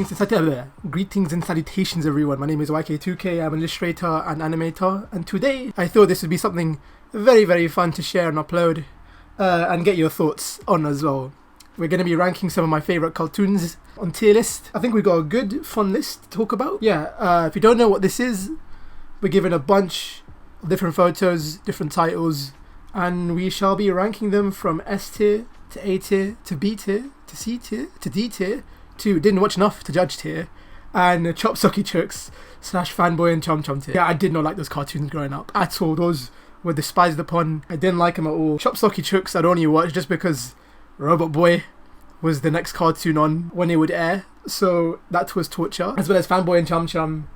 Greetings and salutations everyone, my name is YK2K, I'm an illustrator and animator, and today I thought this would be something very fun to share and upload and get your thoughts on as well. We're going to be ranking some of my favourite cartoons on tier list. I think we've got a good fun list to talk about. If you don't know what this is, we're given a bunch of different photos, different titles, and we shall be ranking them from S tier to A tier to B tier to C tier to D tier to didn't watch enough to judge tier, and Chop Socky Chooks / Fanboy and Chum Chum tier. Yeah, I did not like those cartoons growing up at all. Those were despised upon. I didn't like them at all. Chop Socky Chooks I'd only watch just because Robot Boy was the next cartoon on when it would air, so that was torture. As well as Fanboy and Chum Chum.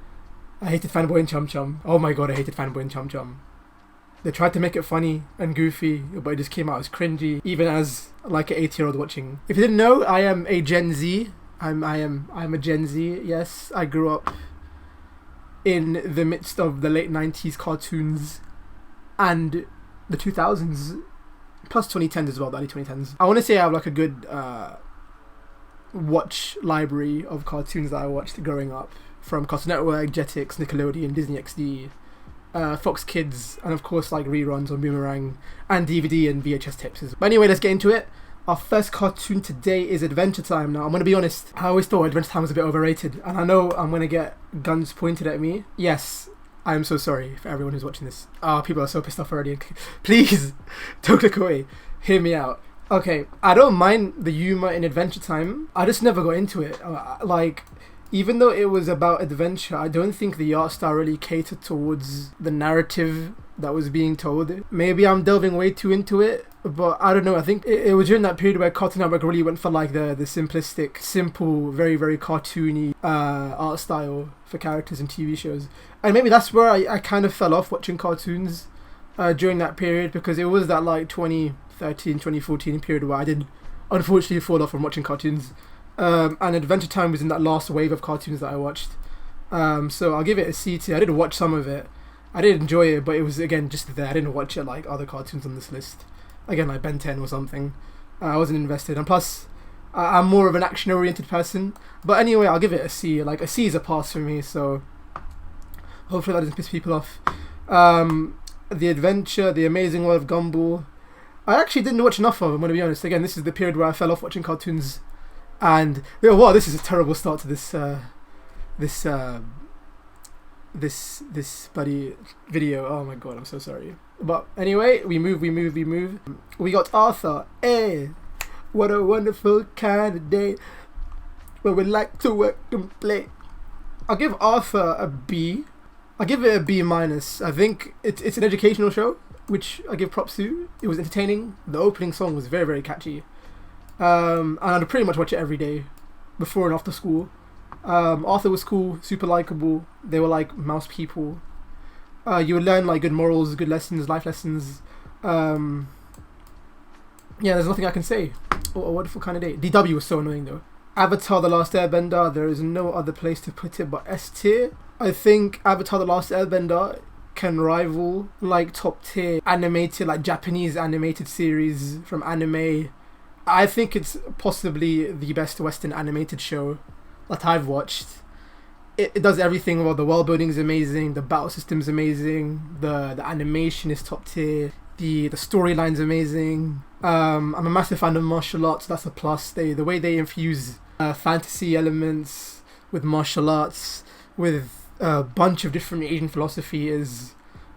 I hated Fanboy and Chum Chum. Oh my god, I hated Fanboy and Chum Chum. They tried to make it funny and goofy, but it just came out as cringy, even as like an 8-year-old watching. If you didn't know, I am a Gen Z. I'm a Gen Z. Yes, I grew up in the midst of the late 90s cartoons and the 2000s, plus 2010s as well, the early 2010s. I want to say I have like a good watch library of cartoons that I watched growing up, from Cartoon Network, Jetix, Nickelodeon, Disney XD, Fox Kids, and of course like reruns on Boomerang and DVD and VHS tapes. But anyway, let's get into it. Our first cartoon today is Adventure Time. Now, I'm going to be honest, I always thought Adventure Time was a bit overrated, and I know I'm going to get guns pointed at me. Yes, I am so sorry for everyone who's watching this. People are so pissed off already. Please, don't click away. Hear me out. Okay, I don't mind the humour in Adventure Time. I just never got into it. Even though it was about adventure, I don't think the art style really catered towards the narrative that was being told. Maybe I'm delving way too into it, but I don't know. I think it was during that period where Cartoon Network really went for like the simplistic, simple, very cartoony art style for characters and TV shows. And maybe that's where I kind of fell off watching cartoons during that period, because it was that like 2013, 2014 period where I did unfortunately fall off from watching cartoons. And Adventure Time was in that last wave of cartoons that I watched. So I'll give it a C tier. I did watch some of it. I did enjoy it, but it was, again, just there. I didn't watch it like other cartoons on this list. Again, like Ben 10 or something. I wasn't invested. And plus, I'm more of an action-oriented person. But anyway, I'll give it a C. Like, a C is a pass for me, so hopefully that doesn't piss people off. The Adventure, The Amazing World of Gumball. I actually didn't watch enough of them, I'm going to be honest. Again, this is the period where I fell off watching cartoons. And wow, this is a terrible start to this bloody video. Oh my god, I'm so sorry. But anyway, we move. We got Arthur. Hey, what a wonderful kind of day where we like to work and play. I'll give Arthur a B. I'll give it a B minus. I think it's an educational show, which I give props to. It was entertaining. The opening song was very catchy. And I'd pretty much watch it every day, before and after school. Arthur was cool, super likable. They were like mouse people. You would learn like good morals, good lessons, life lessons. Yeah, there's nothing I can say. What a wonderful kind of day. DW was so annoying though. Avatar: The Last Airbender, there is no other place to put it but S tier. I think Avatar: The Last Airbender can rival like top tier animated, like Japanese animated series from anime. I think it's possibly the best Western animated show that I've watched. It does everything well. The world building is amazing, the battle system is amazing, the animation is top tier, the storyline's amazing. I'm a massive fan of martial arts, that's a plus. The way they infuse fantasy elements with martial arts, with a bunch of different Asian philosophy is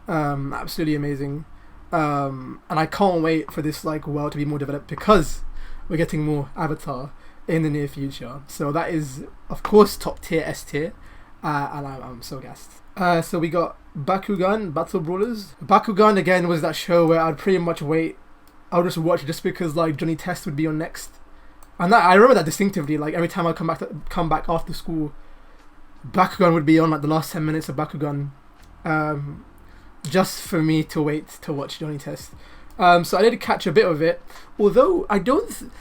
absolutely amazing. And I can't wait for this like world to be more developed, because we're getting more Avatar in the near future. So that is, of course, top tier, S tier. And I'm so gassed. So we got Bakugan, Battle Brawlers. Bakugan, again, was that show where I'd pretty much wait. I would just watch it just because, like, Johnny Test would be on next. And that, I remember that distinctively. Like, every time I come back after school, Bakugan would be on, like, the last 10 minutes of Bakugan. Just for me to wait to watch Johnny Test. So I did catch a bit of it, although I don't.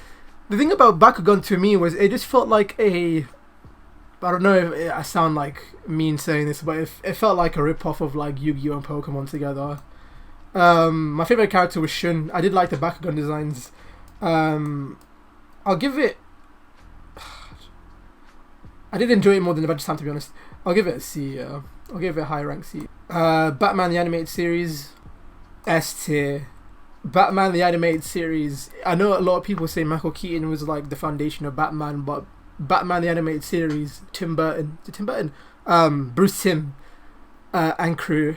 The thing about Bakugan to me was it just felt like a. I don't know if I sound like mean saying this, but it felt like a rip-off of like Yu-Gi-Oh and Pokemon together. My favorite character was Shun. I did like the Bakugan designs. I'll give it. I did enjoy it more than Adventure Time, to be honest. I'll give it a C. I'll give it a high rank C. Batman the Animated Series, S tier. Batman the Animated Series. I know a lot of people say Michael Keaton was like the foundation of Batman, but Batman the Animated Series, Bruce Timm, and crew,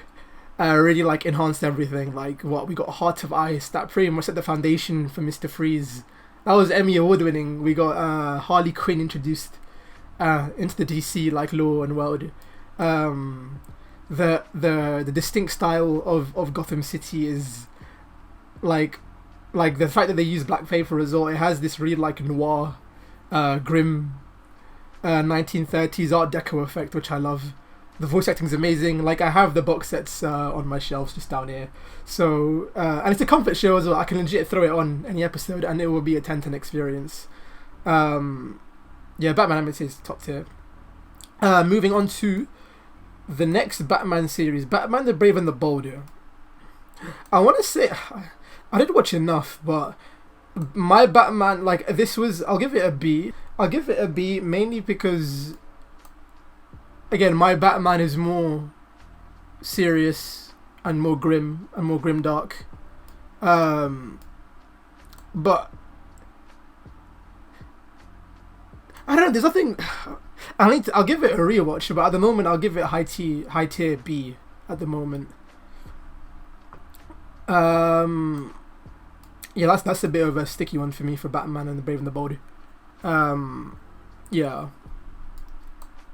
really like enhanced everything. Like we got Heart of Ice that pretty much set the foundation for Mr. Freeze. That was Emmy Award winning. We got Harley Quinn introduced into the DC like lore and world. The distinct style of Gotham City is like the fact that they use black paper as well. It has this really like noir, grim, 1930s Art Deco effect, which I love. The voice acting is amazing. Like I have the box sets on my shelves just down here. So and it's a comfort show as well. I can legit throw it on any episode and it will be a 10/10 experience. Yeah, Batman Animated is top tier. Moving on to the next Batman series, Batman the Brave and the Bolder. I want to say I didn't watch enough, but my Batman, like this was, I'll give it a B. I'll give it a B mainly because, again, my Batman is more serious and more grim dark. But I don't know. There's nothing. I'll give it a rewatch, but at the moment I'll give it high tier B at the moment. Yeah, that's a bit of a sticky one for me for Batman and the Brave and the Bold. Yeah.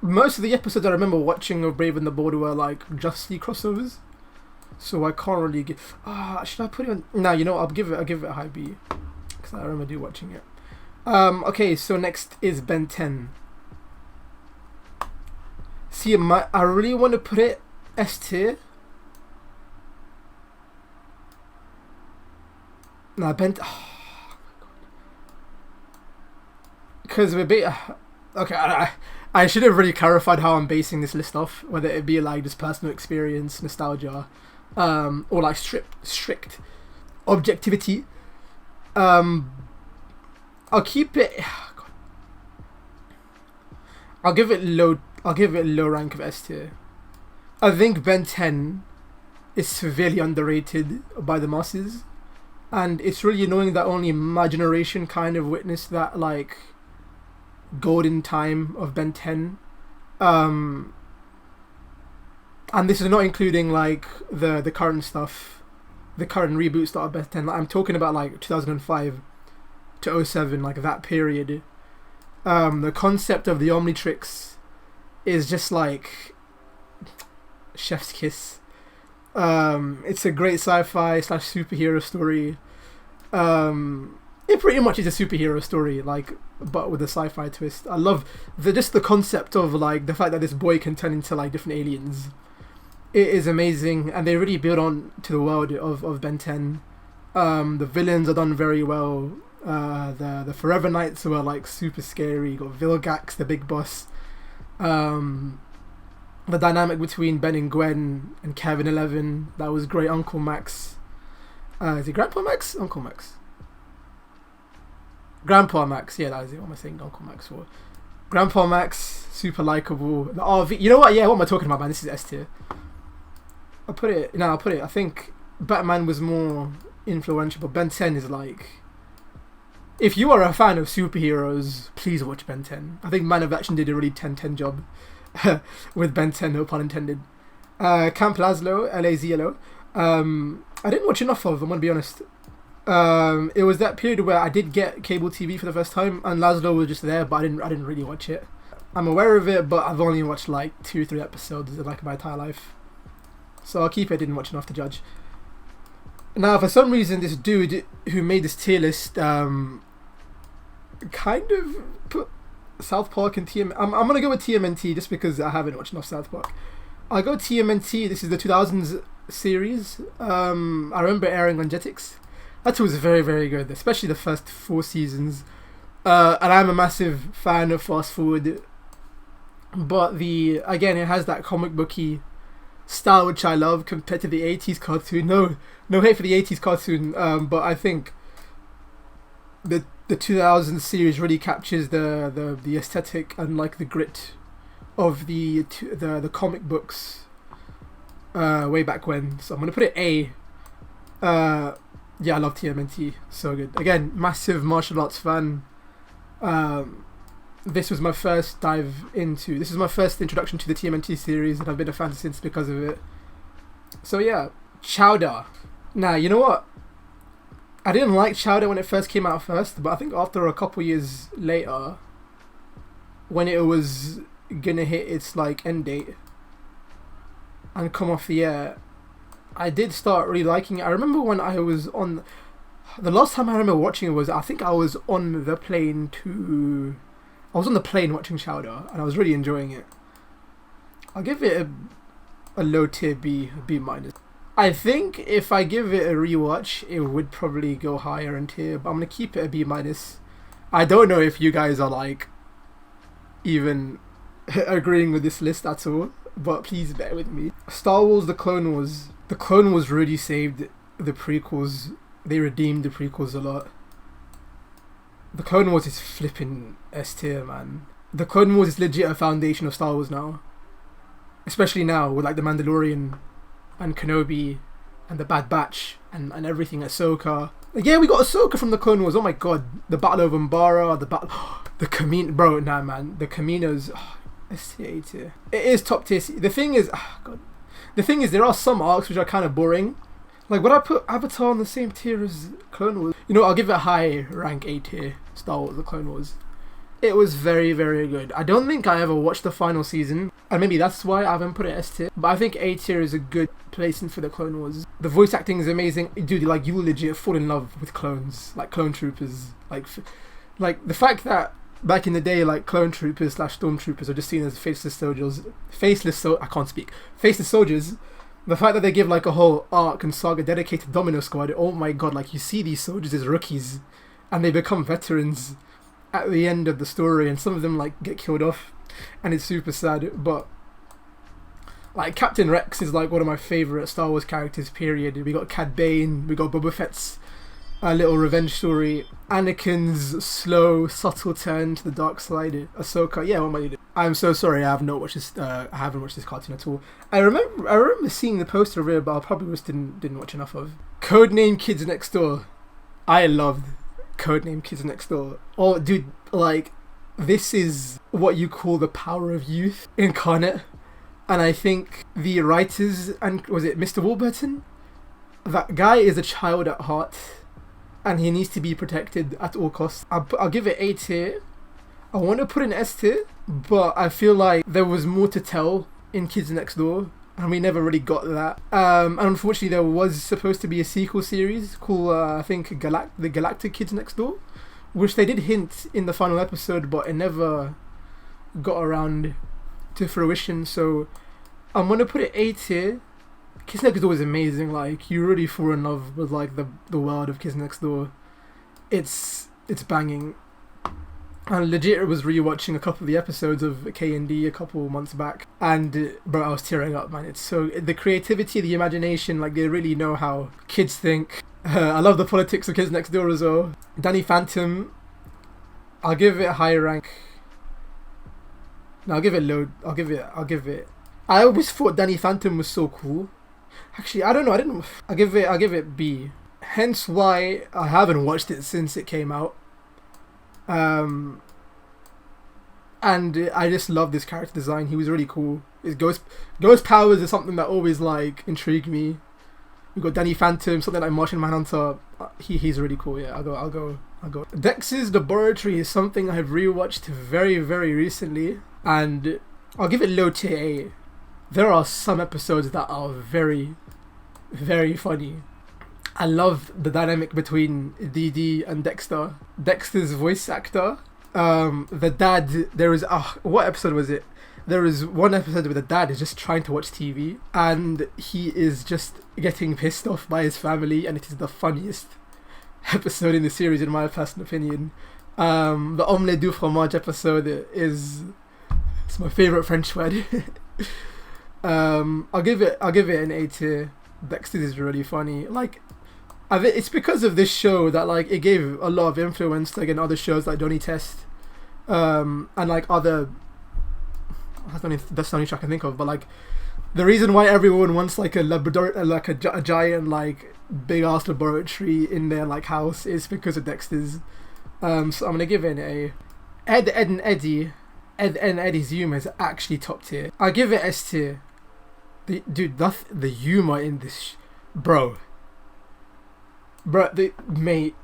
Most of the episodes I remember watching of Brave and the Bold were like Justice League crossovers, so I can't really get. Should I put it on? No, you know, I'll give it a high B because I remember watching it. Okay, so next is Ben 10. See, I really want to put it S tier. Nah, Ben. Oh, because we're okay. I should have really clarified how I'm basing this list off, whether it be like just personal experience, nostalgia, or like strict objectivity. I'll keep it. I'll give it low rank of S tier. I think Ben 10 is severely underrated by the masses, and it's really annoying that only my generation kind of witnessed that like golden time of Ben 10. And this is not including like the current stuff, the current reboot stuff of Ben 10. Like, I'm talking about like 2005 to 07, like that period. The concept of the Omnitrix is just like chef's kiss. It's a great sci-fi / superhero story. It pretty much is a superhero story, like, but with a sci-fi twist. I love the concept of like the fact that this boy can turn into like different aliens. It is amazing, and they really build on to the world of Ben 10. The villains are done very well. The Forever Knights were like super scary. You got Vilgax, the big boss. The dynamic between Ben and Gwen and Kevin 11, that was great. Uncle Max, is it Grandpa Max? Uncle Max, Grandpa Max. Yeah, that is it. What am I saying? Uncle Max for? Grandpa Max, super likable. The RV. You know what? Yeah, what am I talking about, man? This is S tier. I'll put it. I think Batman was more influential, but Ben 10 is like. If you are a fan of superheroes, please watch Ben 10. I think Man of Action did a really 10/10 job with Ben 10, no pun intended. Camp Lazlo, LAZLO. I didn't watch enough of, I'm going to be honest. It was that period where I did get cable TV for the first time, and Lazlo was just there, but I didn't really watch it. I'm aware of it, but I've only watched like 2 or 3 episodes in like my entire life. So I'll keep it, didn't watch enough to judge. Now, for some reason, this dude who made this tier list kind of put South Park and TMNT. I'm going to go with TMNT just because I haven't watched enough South Park. I'll go TMNT. This is the 2000s series. I remember airing on Jetix. That was very, very good, especially the first 4 seasons. And I'm a massive fan of Fast Forward. But again, it has that comic booky style which I love compared to the 80s cartoon. No hate for the 80s cartoon, but I think the the 2000 series really captures the aesthetic and like the grit of the comic books way back when. So I'm gonna put it A. Yeah, I love TMNT, so good. Again, massive martial arts fan. This was my first introduction to the TMNT series, and I've been a fan since because of it. So yeah, Chowder. Now, you know what? I didn't like Chowder when it first came out first, but I think after a couple years later, when it was gonna hit its like end date and come off the air, I did start really liking it. I remember when I was on... The last time I remember watching it was, I think I was on the plane watching Chowder, and I was really enjoying it. I'll give it a low tier B minus. I think if I give it a rewatch, it would probably go higher in tier, but I'm going to keep it a B minus. I don't know if you guys are like even agreeing with this list at all, but please bear with me. Star Wars The Clone Wars. The Clone Wars really saved the prequels. They redeemed the prequels a lot. The Clone Wars is flipping S tier, man. The Clone Wars is legit a foundation of Star Wars now. Especially now with like The Mandalorian and Kenobi and the Bad Batch and everything, Ahsoka. Like, yeah, we got Ahsoka from the Clone Wars. Oh my god. The Battle of Umbara, the Camino. Bro, nah, man. The Caminos. S tier, A tier. It is top tier. The thing is, there are some arcs which are kind of boring. Like, would I put Avatar on the same tier as Clone Wars? You know, I'll give it a high rank A tier. Star Wars The Clone Wars. It was very, very good. I don't think I ever watched the final season, and maybe that's why I haven't put it S tier. But I think A tier is a good placing for the Clone Wars. The voice acting is amazing. Dude, like, you will legit fall in love with clones, like clone troopers. Like the fact that back in the day, like, clone troopers / stormtroopers are just seen as faceless soldiers. Faceless soldiers. The fact that they give like a whole arc and saga dedicated to Domino Squad. Oh my god! Like, you see these soldiers as rookies, and they become veterans at the end of the story, and some of them like get killed off, and it's super sad. But like, Captain Rex is like one of my favorite Star Wars characters. Period. We got Cad Bane, we got Boba Fett's little revenge story, Anakin's slow, subtle turn to the dark side, Ahsoka. Yeah, what am I doing? I'm so sorry. I haven't watched this cartoon at all. I remember seeing the poster of it, but I probably just didn't watch enough of. Codename Kids Next Door. I loved Codename Kids Next Door. Oh, dude, like, this is what you call the power of youth incarnate. And I think the writers, and was it Mr. Warburton? That guy is a child at heart, and he needs to be protected at all costs. I'll give it A tier. I want to put an S tier, but I feel like there was more to tell in Kids Next Door, and we never really got that. And unfortunately, there was supposed to be a sequel series called, I think, The Galactic Kids Next Door, which they did hint in the final episode, but it never got around to fruition. So I'm going to put it A tier. Kids Next Door is amazing. Like, you really fall in love with like the world of Kids Next Door. It's banging. And legit, I was rewatching a couple of the episodes of K&D a couple months back, and bro, I was tearing up, man. It's so, the creativity, the imagination, like, they really know how kids think. I love the politics of Kids Next Door as well. Danny Phantom, I'll give it a higher rank. No, I'll give it low. I'll give it. I always thought Danny Phantom was so cool. Actually, I don't know. I'll give it B. Hence why I haven't watched it since it came out. And I just love this character design. He was really cool. His ghost powers is something that always like intrigued me. We got Danny Phantom, something like Martian Manhunter. He's really cool. Yeah, I'll go. Dex's Laboratory is something I've rewatched very, very recently, and I'll give it low tier A. There are some episodes that are very, very funny. I love the dynamic between Dee Dee and Dexter. Dexter's voice actor, the dad, there is, what episode was it? There is one episode where the dad is just trying to watch TV, and he is just getting pissed off by his family, and it is the funniest episode in the series, in my personal opinion. The omelette du fromage episode it's my favourite French word. I'll give it an A tier. Dexter is really funny. Like, I think it's because of this show that like it gave a lot of influence to again other shows like Johnny Test, and like other. That's the only show I can think of. But like, the reason why everyone wants like a giant like big ass laboratory in their like house is because of Dexter's. So I'm gonna give it a Ed and Eddie's humor is actually top tier. I'll give it S tier. The humor in this, bro, mate.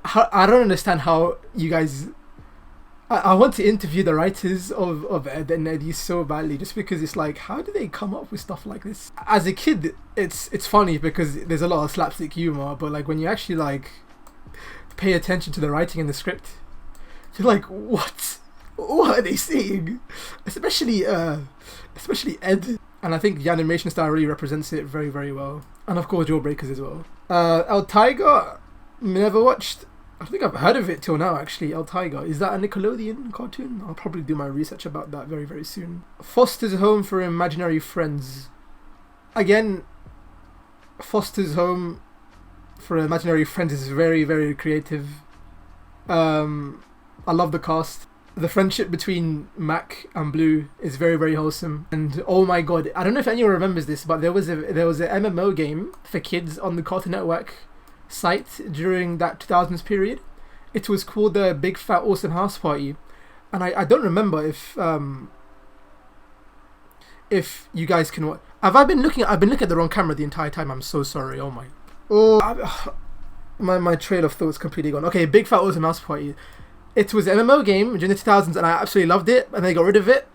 I don't understand how you guys. I want to interview the writers of Ed and Eddie so badly, just because it's like, how do they come up with stuff like this? As a kid, it's funny because there's a lot of slapstick humor, but like when you actually like pay attention to the writing and the script, you're like, what are they saying? Especially Ed. And I think the animation style really represents it very, very well. And of course, Jawbreakers as well. El Tiger, never watched. I think I've heard of it till now, actually. El Tiger. Is that a Nickelodeon cartoon? I'll probably do my research about that very, very soon. Foster's Home for Imaginary Friends. Again, Foster's Home for Imaginary Friends is very, very creative. I love the cast. The friendship between Mac and Blue is very, very wholesome. And oh my god, I don't know if anyone remembers this, but there was an MMO game for kids on the Cartoon Network site during that 2000s period. It was called the Big Fat Awesome House Party, and I don't remember if you guys can watch. I've been looking at the wrong camera the entire time. I'm so sorry. My trail of thoughts completely gone. Okay, Big Fat Awesome House Party. It was an MMO game during the 2000s, and I absolutely loved it. And they got rid of it.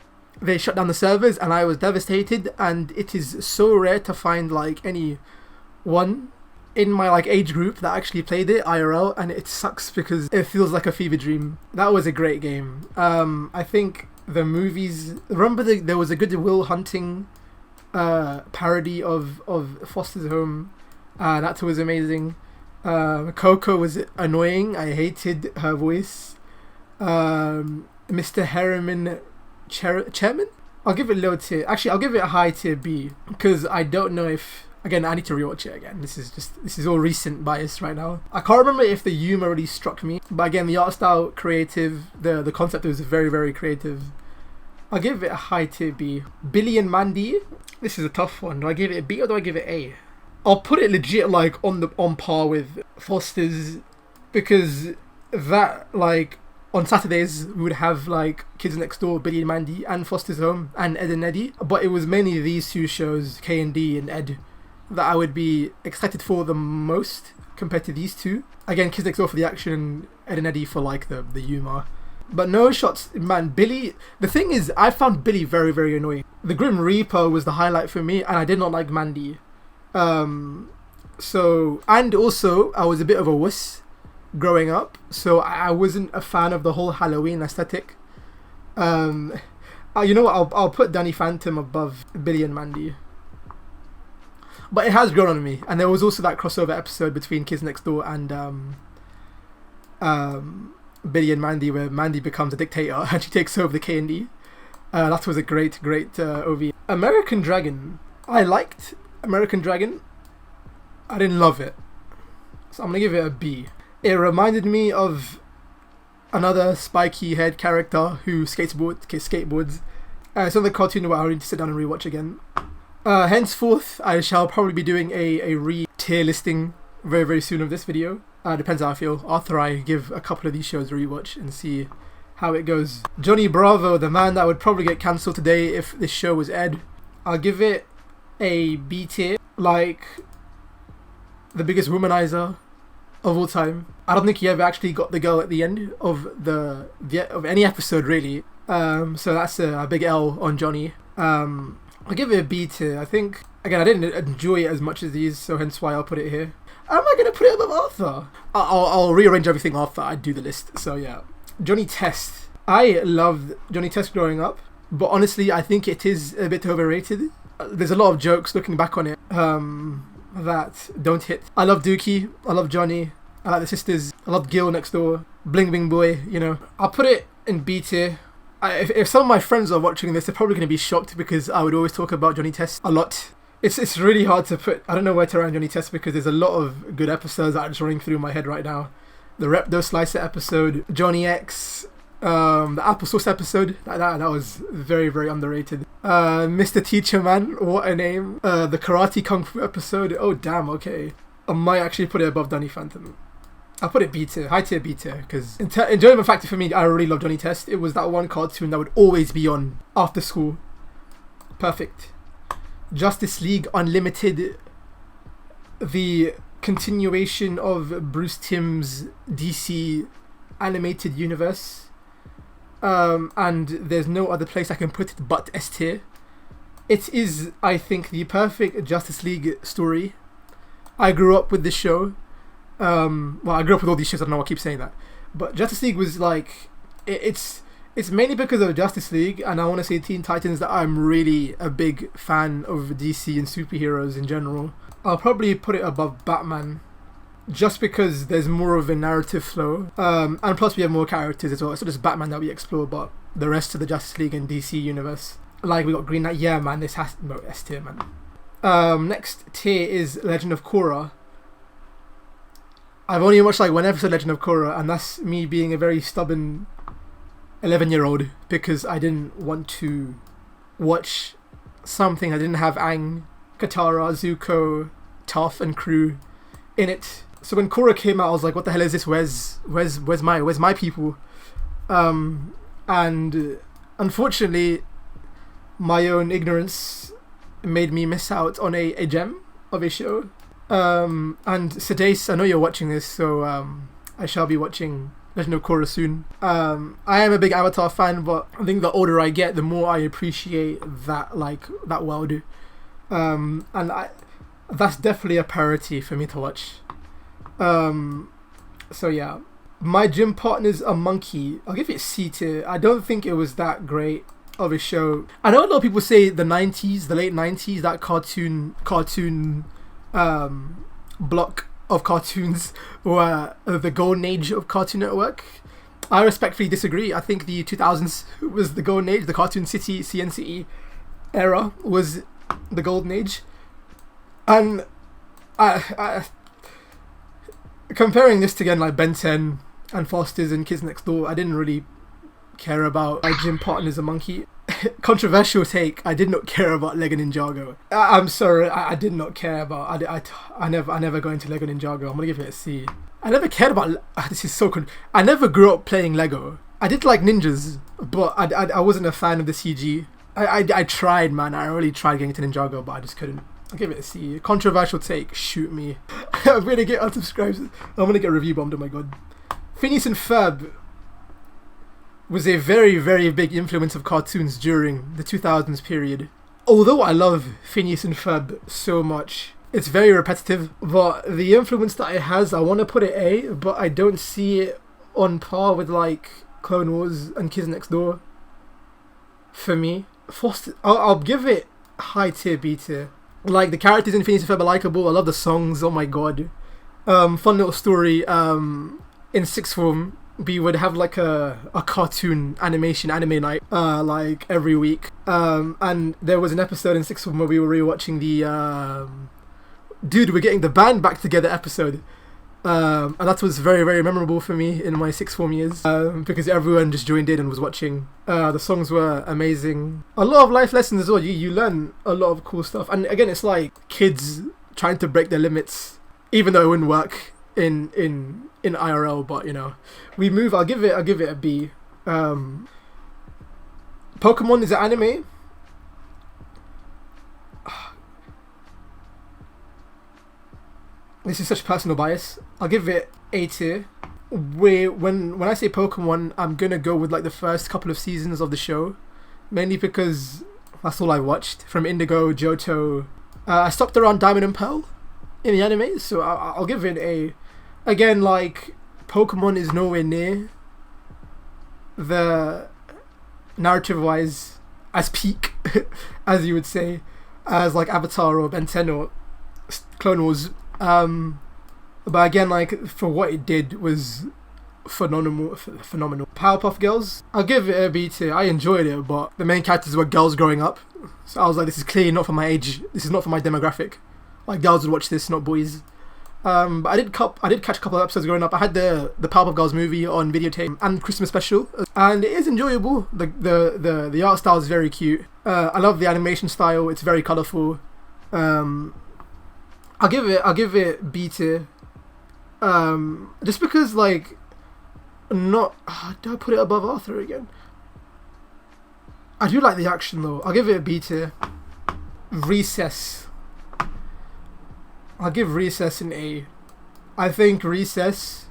They shut down the servers, and I was devastated. And it is so rare to find like anyone in my like age group that actually played it IRL, and it sucks because it feels like a fever dream. That was a great game. I think the movies. Remember there was a Good Will Hunting parody of Foster's Home. That was amazing. Coco was annoying. I hated her voice. Mr. Harriman Chairman? I'll give it low tier. Actually, I'll give it a high tier B, because I don't know if. Again, I need to rewatch it again. This is all recent bias right now. I can't remember if the humor really struck me, but again, the art style, creative, the concept was very, very creative. I'll give it a high tier B. Billy and Mandy. This is a tough one. Do I give it a B or do I give it A? I'll put it legit like on par with Foster's, because that like on Saturdays we would have like Kids Next Door, Billy and Mandy, and Foster's Home, and Ed and Eddie. But it was mainly these two shows, K&D and Ed, that I would be excited for the most compared to these two. Again, Kids Next Door for the action, Ed and Eddie for like the humor. But no shots, man. Billy, the thing is, I found Billy very, very annoying. The Grim Reaper was the highlight for me, and I did not like Mandy. So, and also I was a bit of a wuss growing up, so I wasn't a fan of the whole Halloween aesthetic. You know what, I'll put Danny Phantom above Billy and Mandy. But it has grown on me, and there was also that crossover episode between Kids Next Door and Billy and Mandy, where Mandy becomes a dictator and she takes over the K&D. That was a great OV. American Dragon. I liked American Dragon. I didn't love it, so I'm gonna give it a B. It reminded me of another spiky head character who skateboards. It's another cartoon where I need to sit down and rewatch again. Henceforth, I shall probably be doing a re-tier listing very, very soon of this video. Depends how I feel after I give a couple of these shows a rewatch and see how it goes. Johnny Bravo, the man that would probably get cancelled today if this show was aired. I'll give it a B tier. Like, the biggest womanizer of all time. I don't think he ever actually got the girl at the end of of any episode, really. So that's a big L on Johnny. I'll give it a B tier. I think, again, I didn't enjoy it as much as these, so hence why I'll put it here. Am I going to put it above Arthur? I'll rearrange everything after I do the list, so yeah. Johnny Test. I loved Johnny Test growing up, but honestly, I think it is a bit overrated. There's a lot of jokes looking back on it that don't hit. I love Dookie. I love Johnny. I like the sisters. I love Gil Next Door. Bling Bing Boy, you know. I'll put it in B tier. If some of my friends are watching this, they're probably going to be shocked because I would always talk about Johnny Test a lot It's really hard to put. I don't know where to rank Johnny Test because there's a lot of good episodes that are just running through my head right now. The Repdo Slicer episode, Johnny X, the Applesauce episode. That was very, very underrated. Mr. Teacher Man, what a name. The Karate Kung Fu episode. Oh damn. Okay, I might actually put it above Danny Phantom. I'll put it B tier, high tier B tier, because enjoyment factor for me, I really love Johnny Test. It was that one cartoon that would always be on after school. Perfect. Justice League Unlimited, the continuation of Bruce Timm's DC animated universe, and there's no other place I can put it but S tier. It is, I think, the perfect Justice League story. I grew up with this show. Well, I grew up with all these shows, I don't know why I keep saying that, but Justice League was like, it's mainly because of Justice League, and I want to say Teen Titans, that I'm really a big fan of DC and superheroes in general. I'll probably put it above Batman, just because there's more of a narrative flow, and plus we have more characters as well. It's not just Batman that we explore, but the rest of the Justice League and DC universe. Like, we got Green Knight, yeah man, this has, no, S tier man. Next tier is Legend of Korra. I've only watched like one episode of Legend of Korra, and that's me being a very stubborn 11-year-old, because I didn't want to watch something that didn't have Aang, Katara, Zuko, Toph and crew in it. So when Korra came out, I was like, what the hell is this? Where's my people? And unfortunately, my own ignorance made me miss out on a gem of a show. And Sadace, I know you're watching this, so I shall be watching Legend of Korra soon. I am a big Avatar fan, but I think the older I get, the more I appreciate that world. And that's definitely a priority for me to watch. So yeah, my gym partner's a monkey. I'll give it C tier. I don't think it was that great of a show. I know a lot of people say the late 90s, that cartoon block of cartoons were the golden age of Cartoon Network. I respectfully disagree. I think the 2000s was the golden age. The Cartoon City CNCE era was the golden age. And I comparing this to again like Ben 10 and Foster's and Kids Next Door, I didn't really care about my gym partner's a monkey. Controversial take, I did not care about Lego Ninjago. I'm sorry, I did not care about. I never go into Lego Ninjago. I'm gonna give it a C. I never cared about. This is so cool. I never grew up playing Lego. I did like ninjas, but I wasn't a fan of the CG. I tried, man. I really tried getting into Ninjago, but I just couldn't. I'll give it a C. Controversial take. Shoot me. I'm gonna get unsubscribed. I'm gonna get review bombed. Oh my god. Phineas and Ferb was a very, very big influence of cartoons during the 2000s period. Although I love Phineas and Ferb so much, it's very repetitive, but the influence that it has, I want to put it A, but I don't see it on par with like Clone Wars and Kids Next Door. For me, Foster, I'll give it high tier, B tier. Like, the characters in Phineas and Ferb are likable. I love the songs. Oh my god. Fun little story. In sixth form, we would have like a cartoon anime night like every week, and there was an episode in sixth form where we were rewatching the Dude, We're Getting the Band Back Together episode, and that was very, very memorable for me in my sixth form years, because everyone just joined in and was watching. The songs were amazing. A lot of life lessons as well. You learn a lot of cool stuff, and again, it's like kids trying to break their limits, even though it wouldn't work in IRL, but you know, we move. I'll give it a B. Pokemon is an anime. This is such personal bias. I'll give it A tier. When I say Pokemon, I'm gonna go with like the first couple of seasons of the show, mainly because that's all I watched from Indigo, Johto. I stopped around Diamond and Pearl in the anime, so I'll give it A. Again, like, Pokemon is nowhere near the narrative-wise as peak, as you would say, as like Avatar or Ben 10 or Clone Wars. But again, like, for what it did was phenomenal. Powerpuff Girls, I'll give it a B tier. I enjoyed it, but the main characters were girls growing up, So I was like, this is clearly not for my age. This is not for my demographic. Like, girls would watch this, not boys. But I did catch a couple of episodes growing up. I had the Powerpuff Girls movie on videotape and Christmas special, and it is enjoyable. The art style is very cute. I love the animation style. It's very colourful. I'll give it B tier. Just because, like, not do I put it above Arthur again? I do like the action though. I'll give it a B tier. Recess. I'll give Recess an A. I think Recess,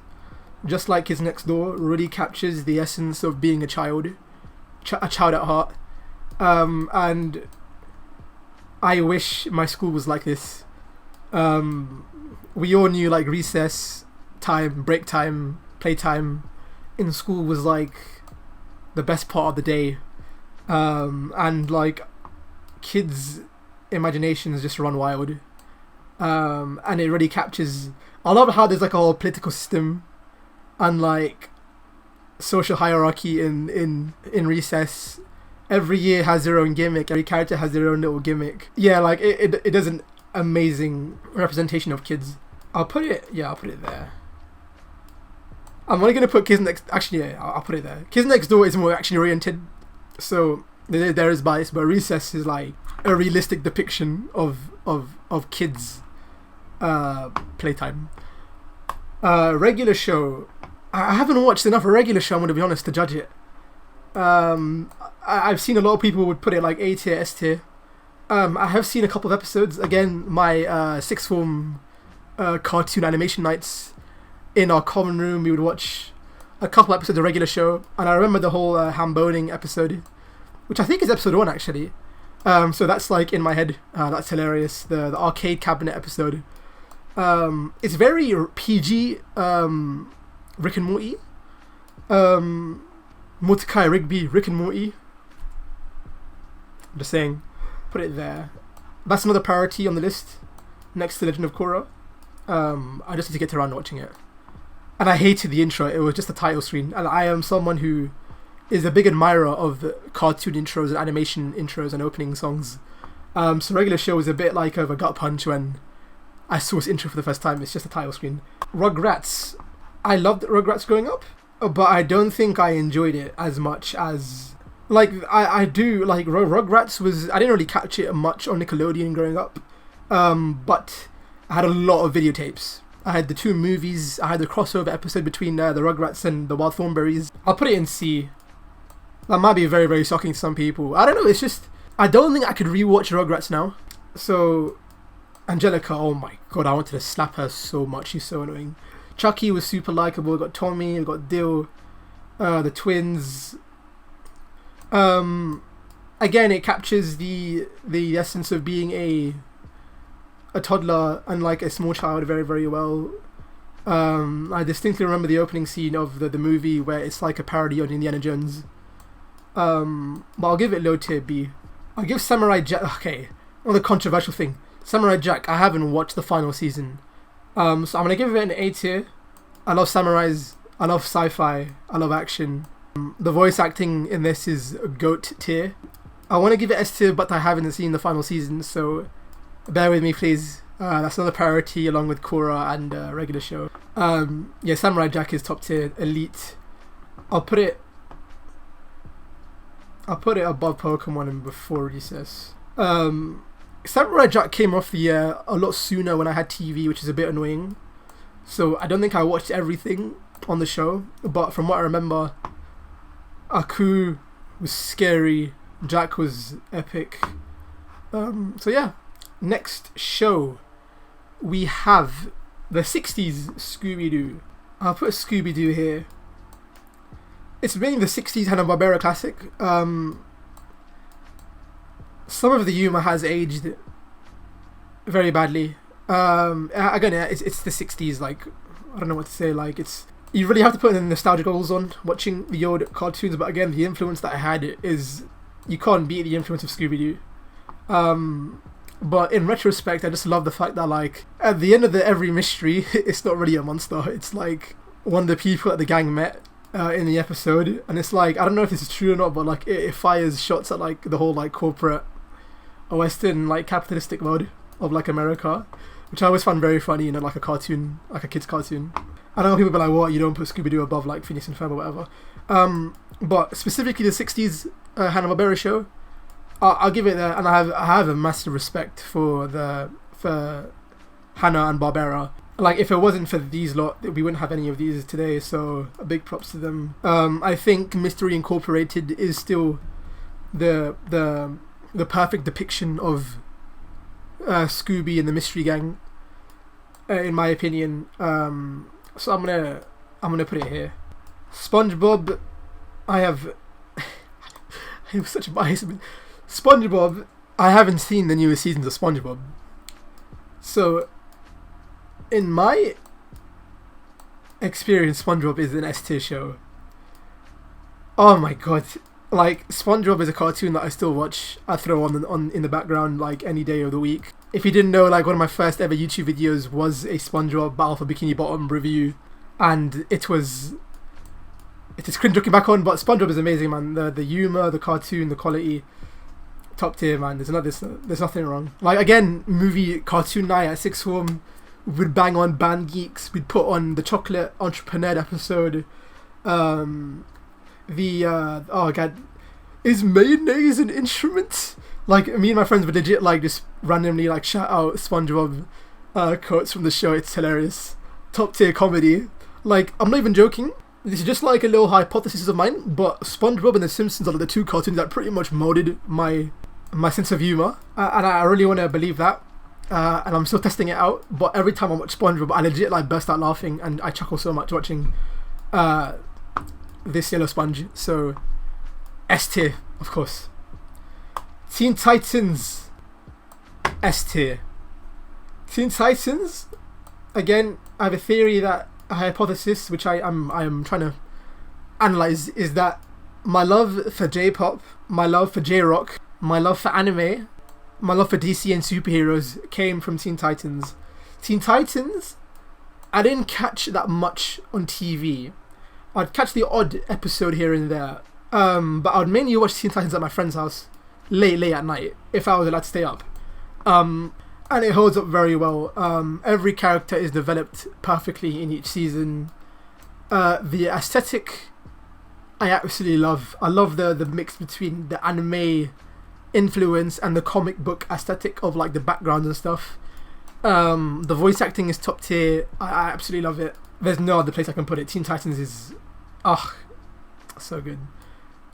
just like Kids Next Door, really captures the essence of being a child at heart. And I wish my school was like this. We all knew, like, recess time, break time, playtime in school was like the best part of the day. And like, kids' imaginations just run wild. And it really captures. I love how there's like a whole political system and like social hierarchy in Recess. Every year has their own gimmick. Every character has their own little gimmick. Yeah, like it does an amazing representation of kids. I'll put it there. I'm only gonna put Kids Next. Actually, yeah, I'll put it there. Kids Next Door is more action oriented, so there is bias. But Recess is like a realistic depiction of kids' playtime. Regular show. I haven't watched enough of Regular Show, I'm gonna be honest, to judge it. I've seen a lot of people would put it like A tier, S tier. I have seen a couple of episodes. Again, my sixth form cartoon animation nights, in our common room, we would watch a couple episodes of Regular Show, and I remember the whole ham-boning episode, which I think is episode 1 actually. So that's like in my head. That's hilarious. The arcade cabinet episode. It's very PG. Rick and Morty. Mordecai Rigby, Rick and Morty. I'm just saying, put it there. That's another priority on the list, next to Legend of Korra. I just need to get around to watching it. And I hated the intro. It was just a title screen, and I am someone who is a big admirer of cartoon intros and animation intros and opening songs. So Regular Show was a bit like of a gut punch when I saw this intro for the first time. It's just a title screen. Rugrats. I loved Rugrats growing up, but I don't think I enjoyed it as much as, like, I do. Like, Rugrats was, I didn't really catch it much on Nickelodeon growing up, but I had a lot of videotapes. I had the 2 movies. I had the crossover episode between the Rugrats and the Wild Thornberrys. I'll put it in C. That might be very, very shocking to some people. I don't know, it's just, I don't think I could rewatch Rugrats now. So, Angelica, oh my god, I wanted to slap her so much. She's so annoying. Chucky was super likable. We got Tommy, we got Dill, the twins. Again, it captures the essence of being a toddler and like a small child very, very well. I distinctly remember the opening scene of the movie where it's like a parody on Indiana Jones. But I'll give it low tier B. I'll give Samurai Jack. Okay, another controversial thing. Samurai Jack, I haven't watched the final season. So I'm gonna give it an A tier. I love samurais. I love sci-fi. I love action. The voice acting in this is GOAT tier. I want to give it S tier, but I haven't seen the final season, so bear with me, please. That's another priority along with Korra and Regular Show. Yeah, Samurai Jack is top tier, elite. I'll put it above Pokemon and before Recess. Samurai Jack came off the air a lot sooner when I had TV, which is a bit annoying. So I don't think I watched everything on the show, but from what I remember, Aku was scary, Jack was epic. So yeah, next show we have the 60s Scooby-Doo. I'll put Scooby-Doo here. It's mainly the 60s Hanna-Barbera classic. Some of the humor has aged very badly. Again, it's the 60s, like, I don't know what to say, like, it's, you really have to put the nostalgia goggles on watching the old cartoons, but again, the influence that I had is, you can't beat the influence of Scooby-Doo. But in retrospect, I just love the fact that, like, at the end of every mystery, it's not really a monster, it's like one of the people that the gang met in the episode, and it's like, I don't know if this is true or not, but like it fires shots at like the whole like corporate a Western like capitalistic world of like America, which I always found very funny, like a cartoon, like a kid's cartoon. I know people be like, what, you don't put Scooby-Doo above like Phineas and Ferb or whatever. But specifically the 60s Hanna-Barbera show, I'll give it that, and I have a massive respect for Hanna and Barbera. Like, if it wasn't for these lot, we wouldn't have any of these today, so a big props to them. I think Mystery Incorporated is still the perfect depiction of Scooby and the Mystery Gang, in my opinion. So I'm gonna put it here. SpongeBob, I have such a bias. SpongeBob, I haven't seen the newest seasons of SpongeBob, so in my experience, SpongeBob is an S-tier show. Oh my god. Like, SpongeBob is a cartoon that I still watch. I throw on in the background like any day of the week. If you didn't know, like, one of my first ever YouTube videos was a SpongeBob Battle for Bikini Bottom review, and it is cringe looking back on, but SpongeBob is amazing, man. The humor, the cartoon, the quality, top tier, man. There's nothing wrong. Like, again, movie cartoon night at sixth form, we'd bang on Band Geeks. We'd put on the Chocolate Entrepreneur episode. Oh god, is mayonnaise an instrument? Like, me and my friends would legit like just randomly like shout out SpongeBob quotes from the show. It's hilarious, top tier comedy. Like, I'm not even joking. This is just like a little hypothesis of mine, but SpongeBob and The Simpsons are the two cartoons that pretty much molded my sense of humor, and I really want to believe that. And I'm still testing it out, but every time I watch SpongeBob, I legit like burst out laughing, and I chuckle so much watching this yellow sponge. So S tier, of course. Teen Titans, S tier. Teen Titans, again, I have a hypothesis which I am trying to analyze, is that my love for J-pop, my love for J-rock, my love for anime, my love for DC and superheroes came from Teen Titans. Teen Titans, I didn't catch that much on TV. I'd catch the odd episode here and there, but I would mainly watch Teen Titans at my friend's house late at night if I was allowed to stay up. And it holds up very well. Every character is developed perfectly in each season. The aesthetic, I absolutely love. I love the mix between the anime influence and the comic book aesthetic of like the backgrounds and stuff. The voice acting is top tier. I absolutely love it. There's no other place I can put it. Teen Titans is so good.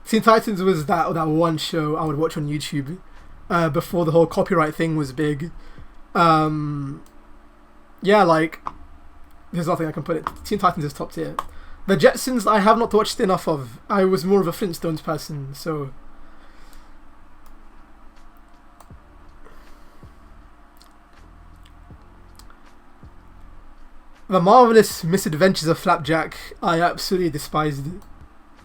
Teen Titans was that one show I would watch on YouTube before the whole copyright thing was big. Yeah, like, there's nothing I can put it. Teen Titans is top tier. The Jetsons I have not watched enough of. I was more of a Flintstones person, so The Marvelous Misadventures of Flapjack, I absolutely despised.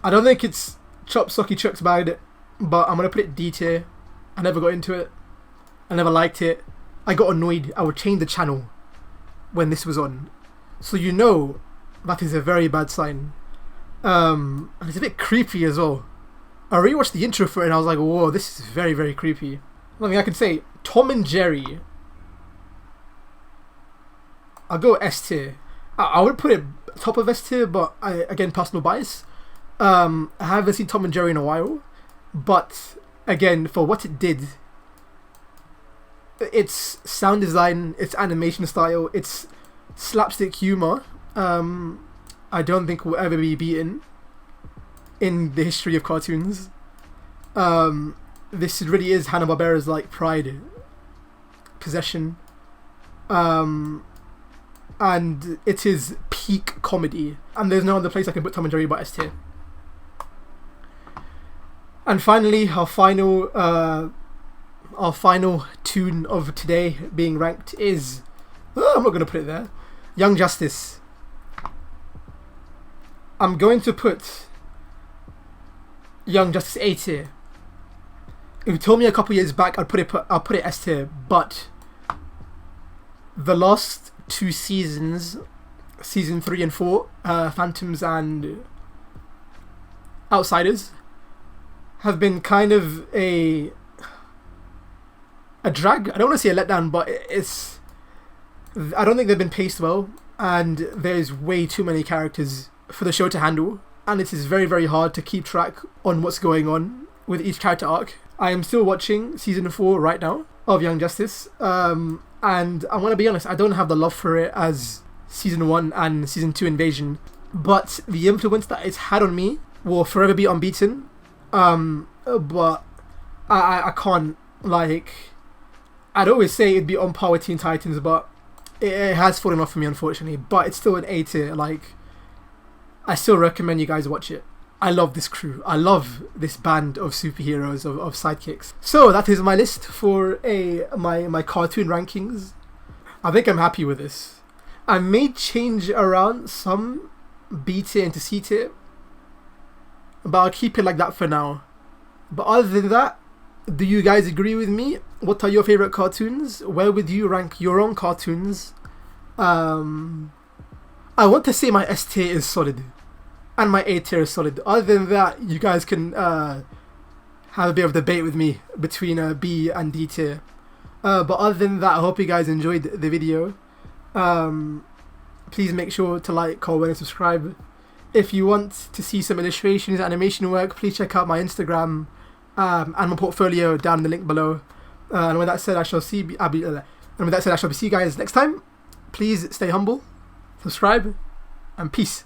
I don't think it's Chop Socky Chuck's bad, but I'm gonna put it D tier. I never got into it. I never liked it. I got annoyed. I would change the channel when this was on. So you know that is a very bad sign. And it's a bit creepy as well. I rewatched the intro for it and I was like, whoa, this is very, very creepy. I mean, I can say Tom and Jerry, I'll go S tier. I would put it top of S tier, but again, personal bias. I haven't seen Tom and Jerry in a while, but again, for what it did, its sound design, its animation style, its slapstick humor, I don't think will ever be beaten in the history of cartoons. This really is Hanna-Barbera's like pride, possession, and it is peak comedy, and there's no other place I can put Tom and Jerry but S tier. And finally, our final tune of today being ranked is, I'm not going to put it there, Young Justice. I'm going to put Young Justice A tier. If you told me a couple years back, I'll put it S tier, but the last two seasons, season 3 and 4, Phantoms and Outsiders, have been kind of a a drag. I don't want to say a letdown, but it's... I don't think they've been paced well, and there's way too many characters for the show to handle, and it is very, very hard to keep track on what's going on with each character arc. I am still watching season 4 right now of Young Justice, and I'm going to be honest, I don't have the love for it as season 1 and season 2 Invasion, but the influence that it's had on me will forever be unbeaten. But I can't, like, I'd always say it'd be on par with Teen Titans, but it has fallen off for me, unfortunately. But it's still an A tier. Like, I still recommend you guys watch it. I love this crew. I love this band of superheroes, of sidekicks. So that is my list for my cartoon rankings. I think I'm happy with this. I may change around some B tier into C tier, but I'll keep it like that for now. But other than that, do you guys agree with me? What are your favourite cartoons? Where would you rank your own cartoons? I want to say my S tier is solid, and my A tier is solid. Other than that, you guys can have a bit of debate with me between B and D tier. But other than that, I hope you guys enjoyed the video. Please make sure to like, comment, and subscribe. If you want to see some illustrations, animation work, please check out my Instagram and my portfolio down in the link below. And with that said, I shall see you guys next time. Please stay humble, subscribe, and peace.